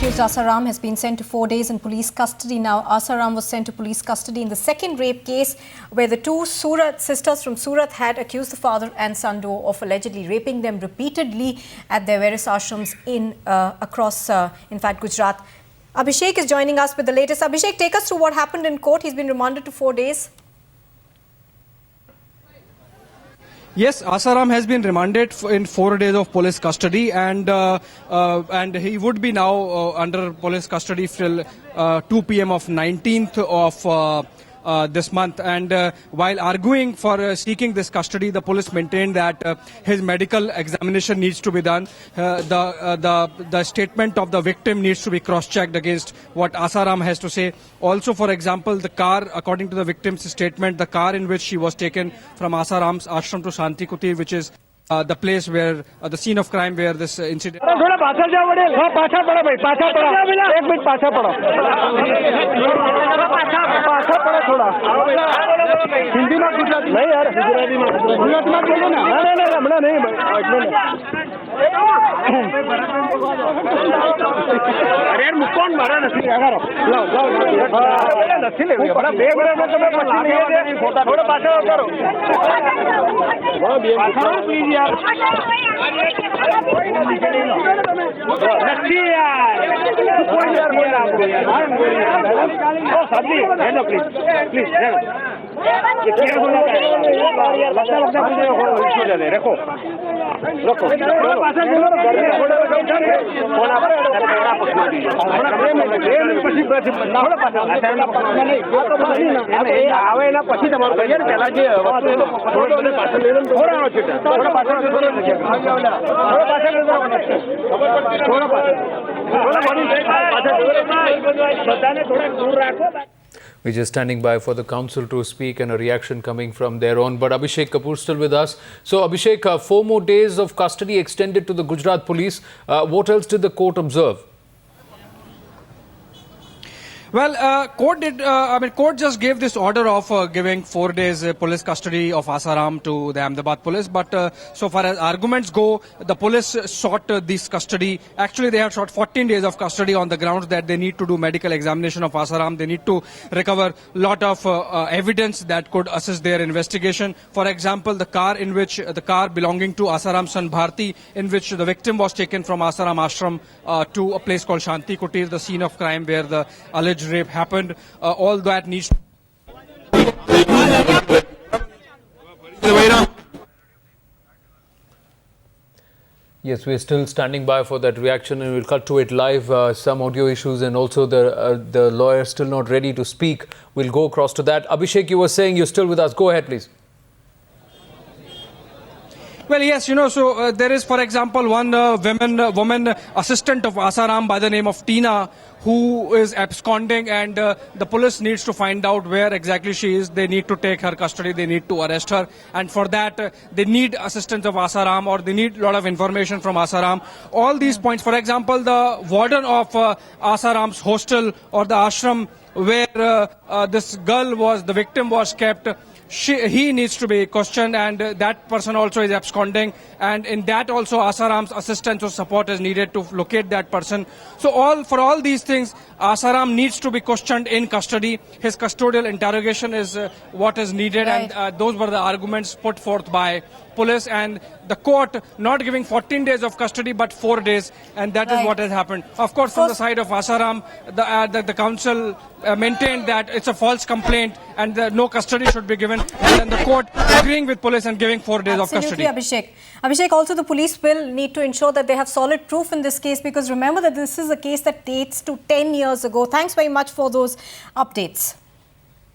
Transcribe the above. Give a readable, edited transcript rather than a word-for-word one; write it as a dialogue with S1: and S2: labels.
S1: accused Asaram has been sent to 4 days in police custody now. Asaram was sent to police custody in the second rape case where the two Surat sisters from Surat had accused the father and son duo of allegedly raping them repeatedly at their various ashrams across Gujarat. Abhishek is joining us with the latest. Abhishek, take us through what happened in court. He's been remanded to 4 days.
S2: Yes, Asaram has been remanded in 4 days of police custody, and he would be now under police custody till 2 p.m. of 19th of this month. And while arguing for seeking this custody, the police maintained that his medical examination needs to be done. The statement of the victim needs to be cross-checked against what Asaram has to say. Also, for example, the car, according to the victim's statement, the car in which she was taken from Asaram's ashram to Shanti Kutir, which is the place where the scene of crime where this incident.
S3: We're just standing by for the council to speak and a reaction coming from their own. But Abhishek Kapoor still with us. So Abhishek, 4 more days of custody extended to the Gujarat police. What else did the court observe?
S2: Well, court just gave this order of giving 4 days police custody of Asaram to the Ahmedabad police. But so far as arguments go, the police sought this custody. Actually, they have sought 14 days of custody on the grounds that they need to do medical examination of Asaram. They need to recover lot of evidence that could assist their investigation. For example, the car belonging to Asaram's son Bharti, in which the victim was taken from Asaram ashram to a place called Shanti Kutir, the scene of crime where the alleged rape happened. All that needs
S3: Yes, we're still standing by for that reaction and we'll cut to it live. Some audio issues and also the lawyer still not ready to speak. We'll go across to that. Abhishek, you were saying you're still with us. Go ahead, please.
S2: Well, yes, so there is, for example, one woman assistant of Asaram by the name of Tina, who is absconding, and the police needs to find out where exactly she is. They need to take her custody. They need to arrest her. And for that, they need assistance of Asaram, or they need a lot of information from Asaram. All these points, for example, the warden of Asaram's hostel or the ashram where this the victim was kept, he needs to be questioned, and that person also is absconding, and in that also Asaram's assistance or support is needed to locate that person. So for all these things, Asaram needs to be questioned in custody. His custodial interrogation is what is needed, right. And those were the arguments put forth by police, and the court not giving 14 days of custody but 4 days, and that is what has happened. Of course, from the side of Asaram, the council maintained that it's a false complaint and no custody should be given, and then the court agreeing with police and giving 4 days of custody.
S1: Absolutely, Abhishek, also the police will need to ensure that they have solid proof in this case, because remember that this is a case that dates to 10 years ago. Thanks very much for those updates.